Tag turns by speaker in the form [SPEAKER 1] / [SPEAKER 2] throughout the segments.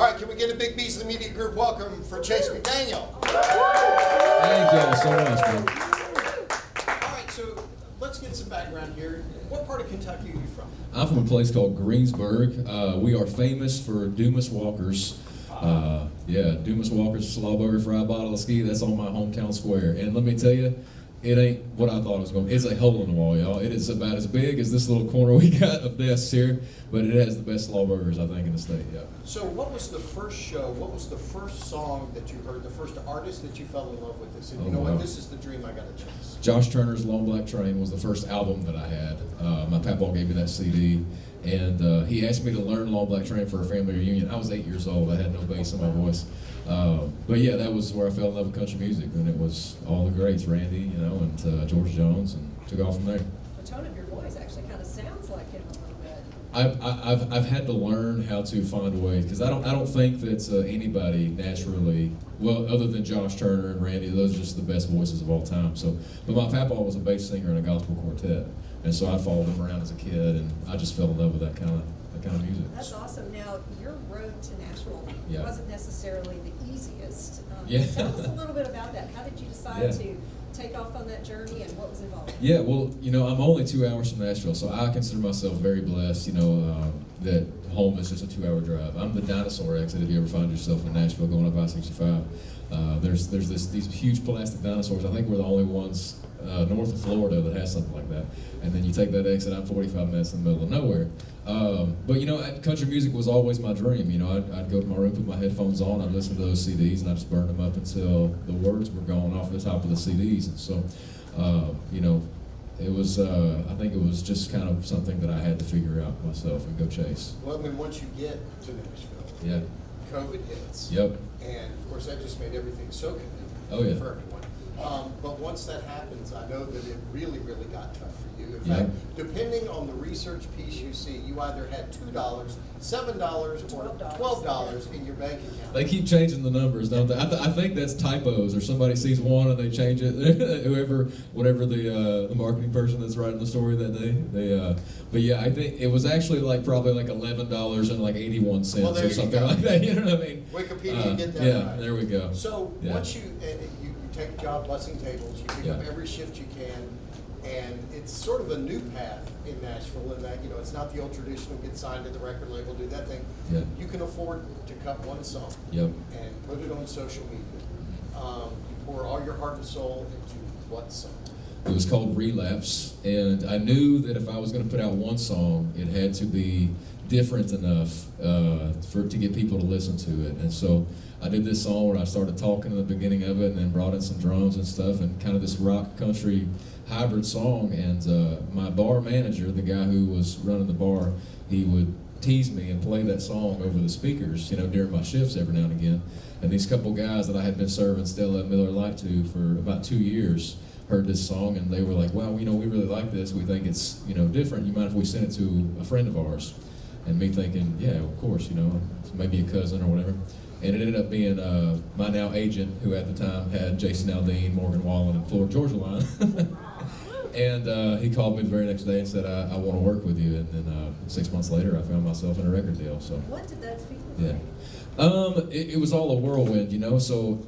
[SPEAKER 1] All right, can we get a big Beast of the Media Group welcome for Chase McDaniel?
[SPEAKER 2] Thank y'all so much, man.
[SPEAKER 1] All right, so let's get some background here. What part of Kentucky are you from?
[SPEAKER 2] I'm from a place called Greensburg. We are famous for Dumas Walkers. Dumas Walkers, slaw burger, fried bottle of ski. That's on my hometown square. And let me tell you, it ain't what I thought it was going to be. It's a hole in the wall, y'all. It is about as big as this little corner we got of desks here, but it has the best slaw burgers, I think, in the state, yeah.
[SPEAKER 1] So what was the first show, what was the first song that you heard, the first artist that you fell in love with this? And you know what, this is the dream I got to chase.
[SPEAKER 2] Josh Turner's Long Black Train was the first album that I had. My papaw gave me that CD, and he asked me to learn Long Black Train for a family reunion. I was 8 years old. I had no bass in my voice. But yeah, that was where I fell in love with country music. And it was all the greats, Randy, and George Jones, and took off from there.
[SPEAKER 3] The tone of your voice actually kind of sounds like him a little bit.
[SPEAKER 2] I've had to learn how to find a way, because I don't think that anybody naturally, well, other than Josh Turner and Randy, those are just the best voices of all time. But my papaw was a bass singer in a gospel quartet, and so I followed him around as a kid, and I just fell in love with that kind of music.
[SPEAKER 3] That's awesome. Now, your road to Nashville wasn't necessarily the easiest. Tell us a little bit about that. How did you decide to take off on that journey, and what was involved?
[SPEAKER 2] Yeah, well, I'm only 2 hours from Nashville, so I consider myself very blessed, that home is just a 2-hour drive. I'm the dinosaur exit if you ever find yourself in Nashville going up I-65. There's these huge plastic dinosaurs. I think we're the only ones north of Florida that has something like that. And then you take that exit, I'm 45 minutes in the middle of nowhere. But country music was always my dream. I'd go to my room, put my headphones on, I'd listen to those CDs, and I just burned them up until the words were gone off the top of the CDs. And so, it was, I think it was just kind of something that I had to figure out myself and go chase.
[SPEAKER 1] Well, I mean, once you get to Nashville, COVID hits.
[SPEAKER 2] Yep.
[SPEAKER 1] And of course, that just made everything so convenient for everyone. But once that happens, I know that it really, really got tough for you. In fact, depending on the research piece you see, you either had $2, $7, or $12 in your bank account.
[SPEAKER 2] They keep changing the numbers, don't they? I think that's typos, or somebody sees one and they change it. Whatever the marketing person that's writing the story that day. But yeah, I think it was actually probably $11 and 81 cents or something like that. You know what I mean?
[SPEAKER 1] Wikipedia, get that right.
[SPEAKER 2] There we go.
[SPEAKER 1] So once you take a job bussing tables, you pick up every shift you can, and it's sort of a new path in Nashville in that, it's not the old traditional get signed to the record label, do that thing.
[SPEAKER 2] Yeah.
[SPEAKER 1] You can afford to cut one song and put it on social media. You pour all your heart and soul into what song?
[SPEAKER 2] It was called Relapse, and I knew that if I was going to put out one song, it had to be different enough to get people to listen to it. And so I did this song where I started talking in the beginning of it and then brought in some drums and stuff and kind of this rock country hybrid song. And my bar manager, the guy who was running the bar, he would tease me and play that song over the speakers, during my shifts every now and again. And these couple guys that I had been serving Stella Miller Lite to for about 2 years heard this song, and they were like, wow, we really like this. We think it's, different. You mind if we send it to a friend of ours? And me thinking, yeah, of course, maybe a cousin or whatever. And it ended up being my now agent, who at the time had Jason Aldean, Morgan Wallen, and Florida Georgia Line. And he called me the very next day and said, I want to work with you. And then 6 months later, I found myself in a record deal. So
[SPEAKER 3] what did that feel like?
[SPEAKER 2] It was all a whirlwind, So,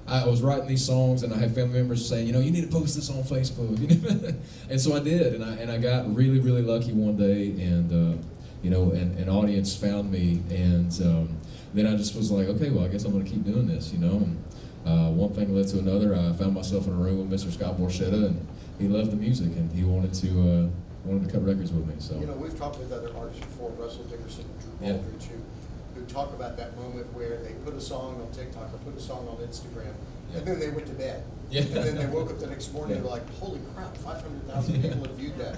[SPEAKER 2] I was writing these songs, and I had family members saying, you need to post this on Facebook. And so I did, and I got really, really lucky one day, and an audience found me, and then I just was like, okay, well, I guess I'm going to keep doing this, And one thing led to another. I found myself in a room with Mr. Scott Borchetta, and he loved the music, and he wanted to cut records with me. So
[SPEAKER 1] we've talked with other artists before, Russell Dickerson, Drew Baldridge, who talk about that moment where they put a song on TikTok or put a song on Instagram, and then they went to bed. And then they woke up the next morning and they're like, holy crap, 500,000 people have viewed that.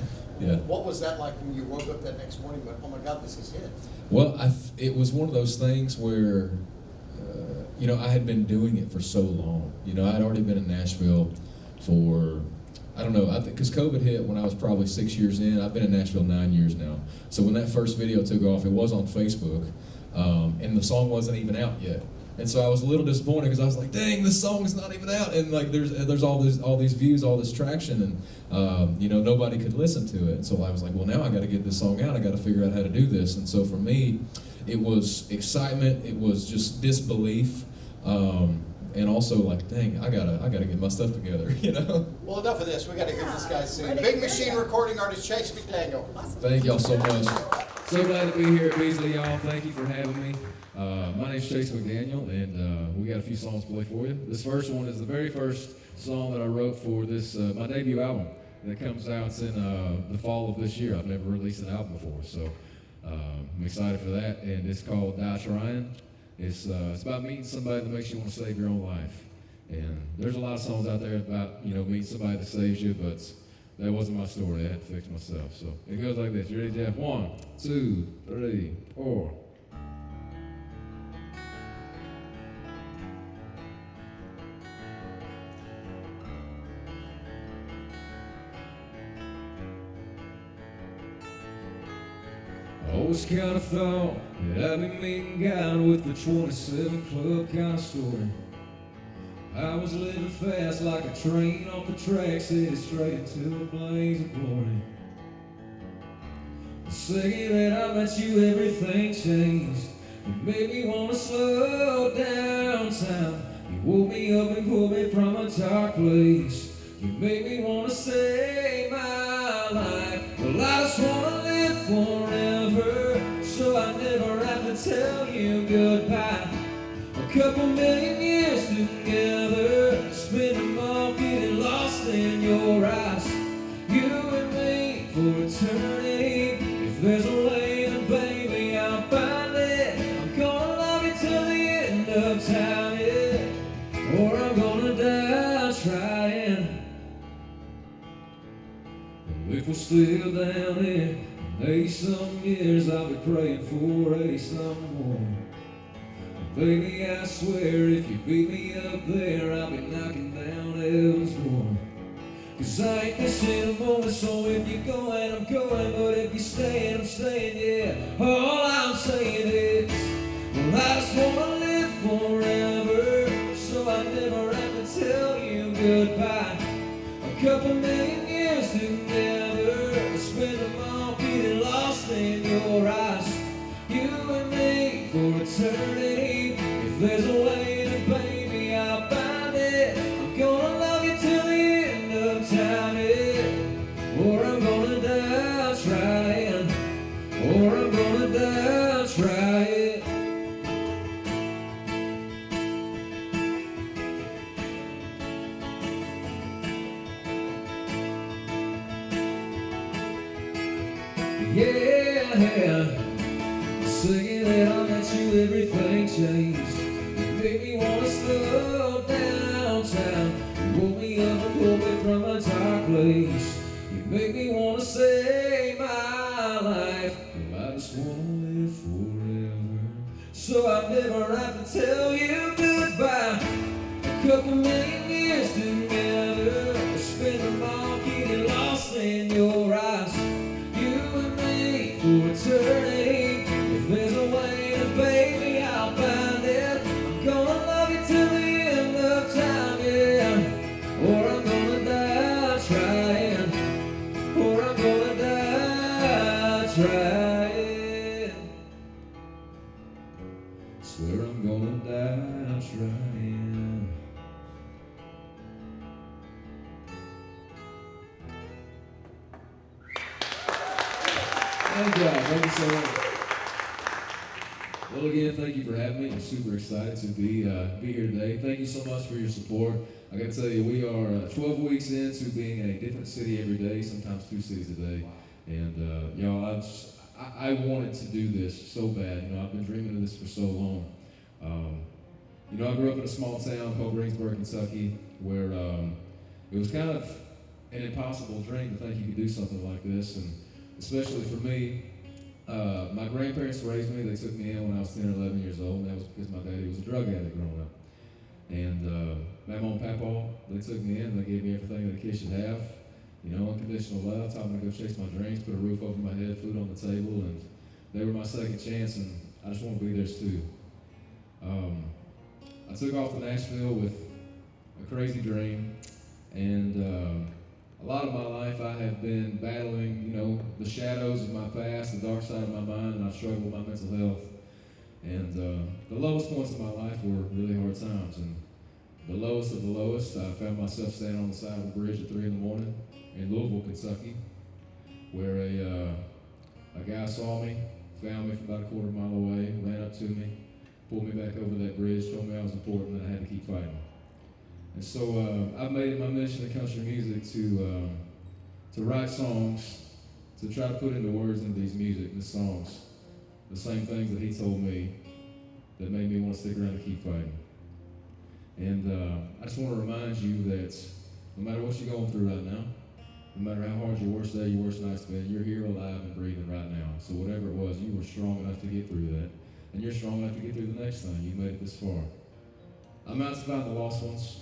[SPEAKER 1] What was that like when you woke up that next morning and went, oh my God, this is it?
[SPEAKER 2] Well, it was one of those things where, I had been doing it for so long. I'd already been in Nashville for, I don't know, because COVID hit when I was probably 6 years in. I've been in Nashville 9 years now. So when that first video took off, it was on Facebook, and the song wasn't even out yet. And so I was a little disappointed because I was like, dang, this song is not even out. And there's all these views, all this traction, and nobody could listen to it. And so I was like, well, now I got to get this song out. I got to figure out how to do this. And so for me, it was excitement, it was just disbelief, and also like, dang, I gotta get my stuff together, you know?
[SPEAKER 1] Well, enough of this. We got to hear this guy sing.
[SPEAKER 3] Ready?
[SPEAKER 1] Big Machine recording artist Chase McDaniel.
[SPEAKER 3] Awesome.
[SPEAKER 2] Thank y'all so much. So glad to be here at Beasley, y'all. Thank you for having me. My name's Chase McDaniel, and we got a few songs to play for you. This first one is the very first song that I wrote for this my debut album that comes out in the fall of this year. I've never released an album before, so I'm excited for that. And it's called Die Trying. It's about meeting somebody that makes you want to save your own life. And there's a lot of songs out there about meeting somebody that saves you, but that wasn't my story. I had to fix myself. So it goes like this. You ready, Jeff? 1, 2, 3, 4. I always kind of thought that I'd be meeting God with the 27 Club kind of story. I was living fast like a train off the tracks, headed straight into a blaze of glory. The second that I met you, everything changed. You made me want to slow down time. You woke me up and pulled me from a dark place. You made me want to save my life. Well, I just want to live forever, so I never have to tell you goodbye. A couple million years together, spend them all getting lost in your eyes. You and me for eternity. If there's a way, then baby, I'll find it. I'm gonna love you till the end of time, yeah. Or I'm gonna die trying. And if we're still down here in 80-some years, I'll be praying for 80-some more. Baby, I swear, if you beat me up there, I'll be knocking down heaven's door. 'Cause I ain't missing a moment, so if you're going, I'm going. But if you're staying, I'm staying, yeah. All I'm saying is, well, I just wanna live forever, so I never have to tell you goodbye. A couple million years together, spend them all getting lost in your eyes. You and me for eternity. If there's a way, then baby, I'll find it. I'm gonna love you till the end of time, yeah. Or I'm gonna die trying. Or I'm gonna die trying. Yeah. The second that I met you, everything changed. You made me want to slow down time. You woke me up and pulled me from a dark place. You made me want to save my life. Well, I just want to live forever, so I never have to tell you goodbye. A couple million years together, spend them all getting lost in your eyes. You and me for eternity. If there's a way, then baby, I'll find it. I'm gonna love you till the end of time, yeah. Or I'm gonna die trying. Or I'm gonna die trying. Swear I'm gonna die trying. Thank you, thank you so much. Well, again, thank you for having me. I'm super excited to be here today. Thank you so much for your support. I got to tell you, we are 12 weeks into being in a different city every day, sometimes 2 cities a day. And I wanted to do this so bad. I've been dreaming of this for so long. I grew up in a small town called Greensburg, Kentucky, where it was kind of an impossible dream to think you could do something like this, and especially for me. My grandparents raised me. They took me in when I was 10 or 11 years old, and that was because my daddy was a drug addict growing up. And my mom and papa, they took me in. They gave me everything that a kid should have. Unconditional love, taught me to go chase my dreams, put a roof over my head, food on the table, and they were my second chance, and I just want to be theirs too. I took off to Nashville with a crazy dream, and a lot of my life I have been battling, the shadows of my past, the dark side of my mind, and I've struggled with my mental health. And the lowest points of my life were really hard times. And the lowest of the lowest, I found myself standing on the side of the bridge at 3 in the morning in Louisville, Kentucky, where a guy saw me, found me from about a quarter mile away, ran up to me, pulled me back over that bridge, told me I was important and I had to keep fighting. And so I've made it my mission in country music to write songs, to try to put into words into these songs, the same things that he told me that made me want to stick around and keep fighting. And I just want to remind you that no matter what you're going through right now, no matter how hard your worst day, your worst night's been, you're here alive and breathing right now. So whatever it was, you were strong enough to get through that. And you're strong enough to get through the next thing. You made it this far. I'm out to find the lost ones.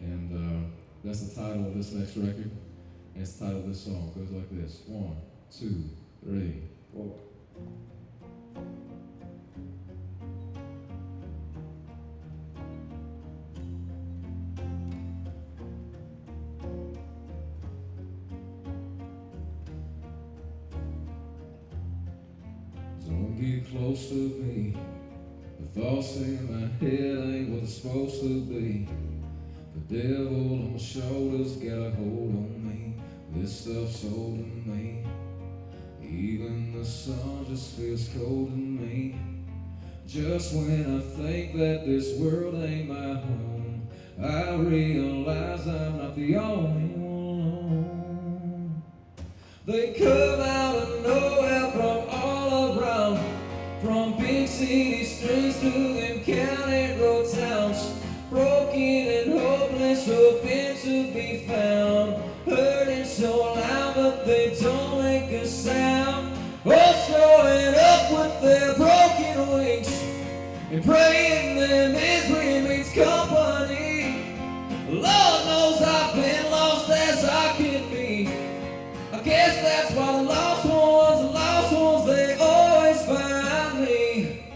[SPEAKER 2] And that's the title of this next record. And it's the title of this song. It goes like this. 1, 2, 3, 4. Don't get close to me. The thoughts in my head ain't what they're supposed to be. The devil on my shoulders got a hold on me. This stuff's holding me. Even the sun just feels cold to me. Just when I think that this world ain't my home, I realize I'm not the only one. They come out of nowhere from all around, from big city streets to them county road towns, broken and hopeless, hoping to be found, hurting so loud but they don't make a sound, all showing up with their broken wings and praying their misery meets company. Lord knows I've been lost as I can be. I guess that's why the lost ones, they always find me.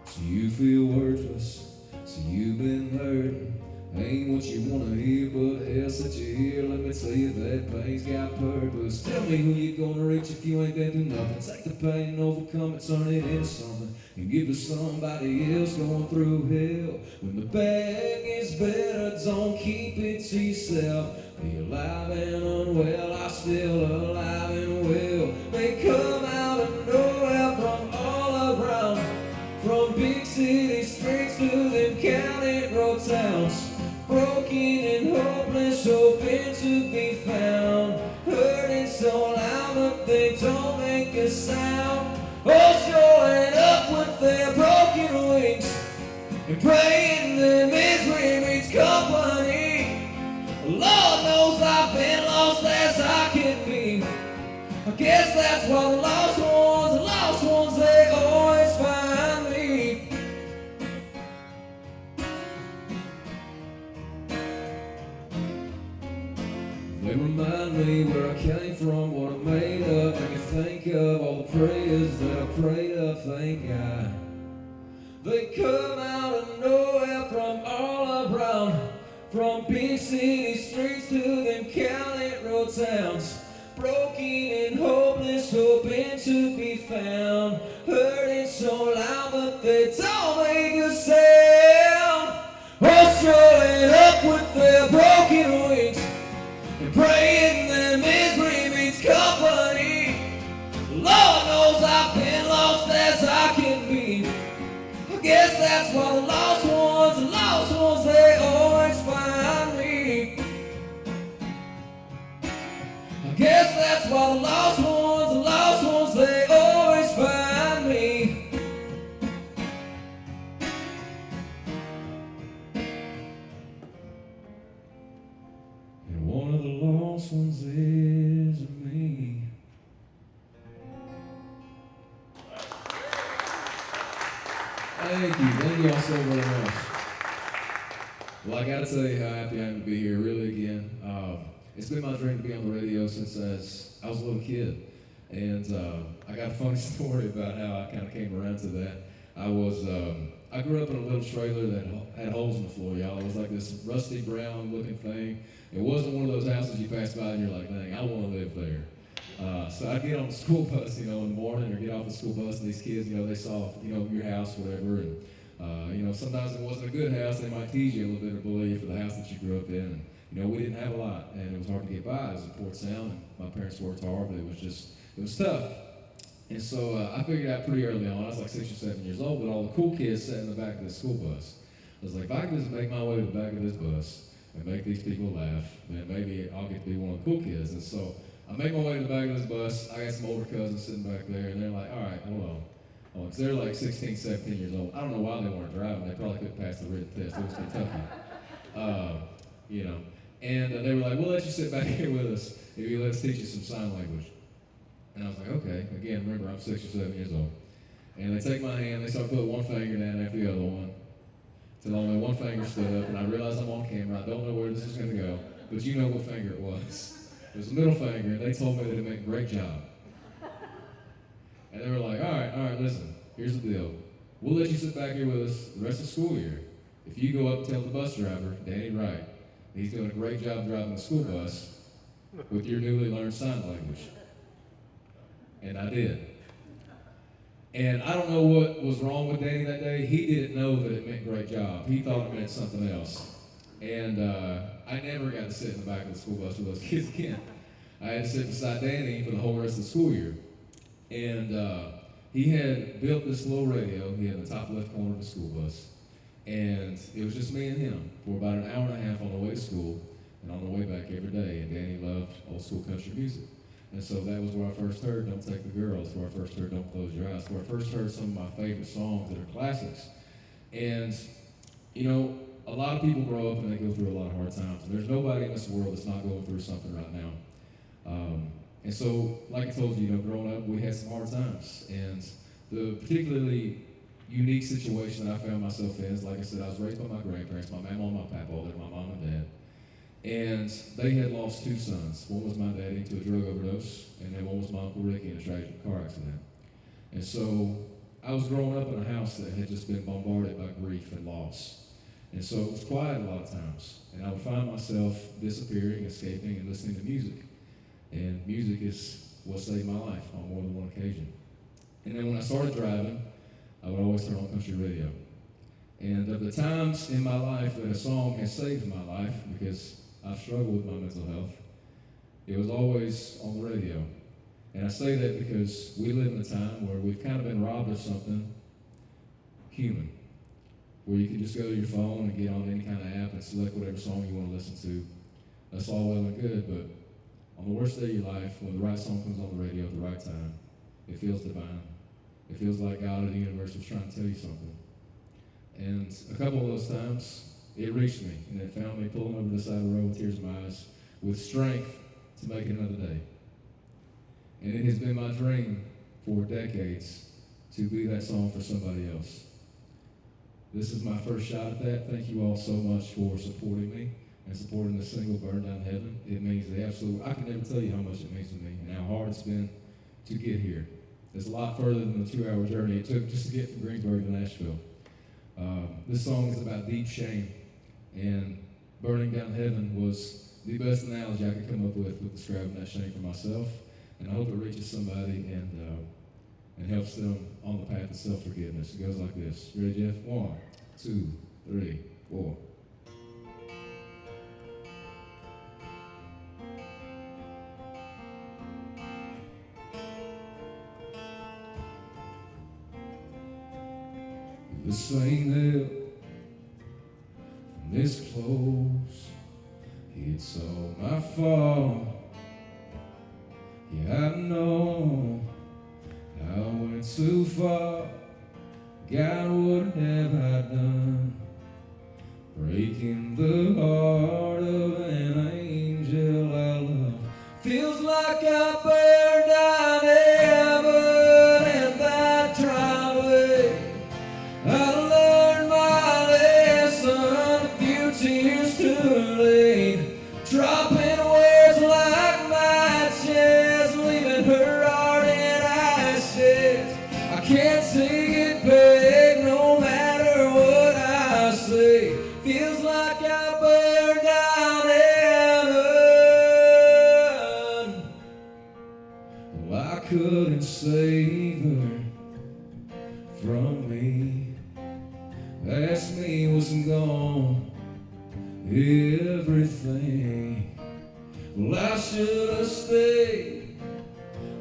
[SPEAKER 2] So you feel worthless, so you've been hurting. Ain't what you wanna hear, but hell set you here. Let me tell you that pain's got purpose. Tell me who you gonna reach if you ain't been through nothing. Take the pain and overcome it, turn it into something, and give it to somebody else going through hell. When the bad gets better, don't keep it to yourself. Be alive and unwell, I'm still alive and well. They come out of nowhere from all around, from big city streets to them county road towns, broken and hopeless, hoping to be found, hurting so loud but they don't make a sound, all showing up with their broken wings and praying their misery meets company. Lord knows I've been lost as I can be. I guess that's why the lost ones, they always find me. They remind me where I came from, what I made of, make me think of all the prayers that I prayed of, thank God. They come out of nowhere from all around, from big city streets to them county road towns, broken and hopeless, hoping to be found, hurting so loud but they don't make a sound, all showing up with their broken wings and praying their misery meets company. Lord knows I've been lost as I can be. I guess that's why the lost ones, they always find me. I guess that's why the lost ones, they always find me. And one of the lost ones is me. Thank you all so very much. Well, I gotta tell you how happy I am to be here, really, again. It's been my dream to be on the radio since I was a little kid. And I got a funny story about how I kind of came around to that. I grew up in a little trailer that had holes in the floor, y'all. It was like this rusty brown looking thing. It wasn't one of those houses you pass by and you're like, dang, I want to live there. So I'd get on the school bus, in the morning, or get off the school bus, and these kids, they saw, your house, whatever, and, sometimes it wasn't a good house. They might tease you a little bit or bully you for the house that you grew up in. And, we didn't have a lot, and it was hard to get by. It was in Port Sound, and my parents worked hard, but it was tough. And so I figured out pretty early on, I was like 6 or 7 years old, but all the cool kids sat in the back of the school bus. I was like, if I can just make my way to the back of this bus and make these people laugh, then maybe I'll get to be one of the cool kids. And so I make my way to the back of this bus. I got some older cousins sitting back there, and they're like, all right, hold on. Because they're like 16, 17 years old. I don't know why they weren't driving. They probably couldn't pass the written test. It was Kentucky. And they were like, we'll let you sit back here with us if you let us teach you some sign language. And I was like, okay. Again, remember, I'm 6 or 7 years old. And they take my hand, they start putting one finger down after the other one, till only one finger stood up, and I realized I'm on camera. I don't know where this is going to go, but you know what finger it was. It was the middle finger, and they told me that it meant great job. And they were like, all right, listen, here's the deal. We'll let you sit back here with us the rest of the school year. If you go up and tell the bus driver, Danny Wright, he's doing a great job driving the school bus with your newly learned sign language. And I did. And I don't know what was wrong with Danny that day. He didn't know that it meant great job. He thought it meant something else. And I never got to sit in the back of the school bus with those kids again. I had to sit beside Danny for the whole rest of the school year. And he had built this little radio. He had the top left corner of the school bus. And it was just me and him for about an hour and a half on the way to school and on the way back every day. And Danny loved old school country music. And so that was where I first heard Don't Take the Girls, where I first heard Don't Close Your Eyes, where I first heard some of my favorite songs that are classics. And, a lot of people grow up and they go through a lot of hard times. And there's nobody in this world that's not going through something right now. And so, like I told you, growing up, we had some hard times. And the particularly unique situation that I found myself in is, like I said, I was raised by my grandparents, my mama and my papa, they're my mom and dad. And they had lost 2 sons. One was my daddy to a drug overdose, and then one was my Uncle Ricky in a tragic car accident. And so I was growing up in a house that had just been bombarded by grief and loss. And so it was quiet a lot of times. And I would find myself disappearing, escaping, and listening to music. And music is what saved my life on more than one occasion. And then when I started driving, I would always turn on country radio. And of the times in my life that a song has saved my life, because I've struggled with my mental health, it was always on the radio. And I say that because we live in a time where we've kind of been robbed of something human, where you can just go to your phone and get on any kind of app and select whatever song you want to listen to. That's all well and good, but on the worst day of your life, when the right song comes on the radio at the right time, it feels divine. It feels like God or the universe was trying to tell you something. And a couple of those times, it reached me, and it found me pulling over the side of the road with tears in my eyes, with strength to make it another day. And it has been my dream for decades to be that song for somebody else. This is my first shot at that. Thank you all so much for supporting me and supporting the single Burn Down Heaven. It means the absolute, I can never tell you how much it means to me and how hard it's been to get here. It's a lot further than the 2-hour journey it took just to get from Greensburg to Nashville. This song is about deep shame. And Burning Down Heaven was the best analogy I could come up with describing that shame for myself. And I hope it reaches somebody and helps them on the path of self-forgiveness. It goes like this. Ready, Jeff? 1, 2, 3, 4. This ain't hell. This close, it's all my fault. Yeah, I know I went too far. God, what have I done? Breaking the heart of an angel I love. Feels like I burned down heaven in that driveway. I learned my lesson, a few tears too late. Dropping words like matches, leaving her heart in ashes. I can't take it back, no matter what I say. Feels like I burned out. Past me was gone, everything. Well, I should have stayed.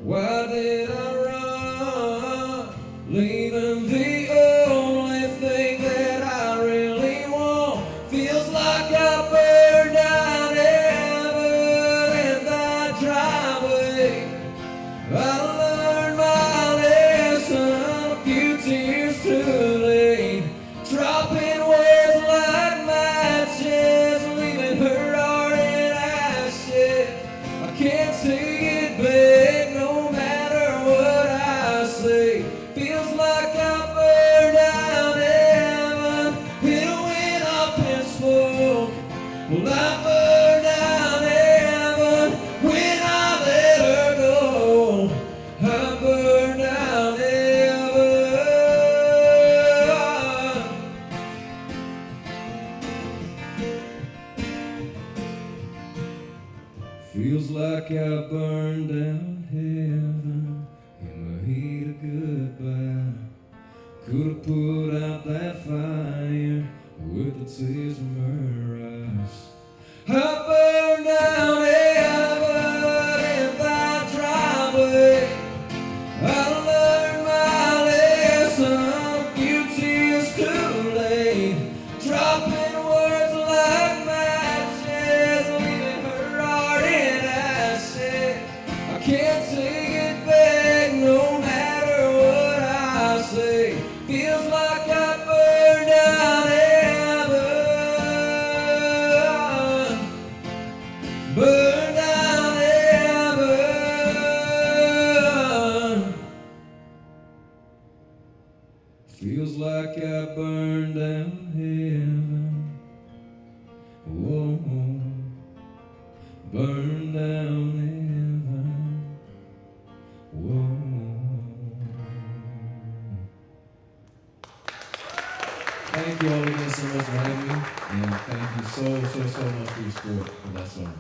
[SPEAKER 2] Why did I run? Leaving the only thing that I really want. Feels like I burned down heaven in that driveway. I learned my lesson a few tears too late. Dropping words like matches, leaving her heart in ashes. I can't take it back no matter what I say. Feels like I burned down heaven, it went up in smoke. Well, I burned down heaven when I let her go. I burned down heaven. Feels like I burned down heaven in the heat of goodbye. Could have put out that fire with the tears from her eyes. I burned down heaven in that driveway. I learned my lesson a few tears too late. Dropping words like matches, leaving her heart in ashes. I can't take it back no matter what I say. Feels like I burned down heaven. Burned down heaven. Feels like I burned down heaven. Whoa, burned down heaven. Whoa. Thank you all again so much for having me, and thank you so much for your support for that song.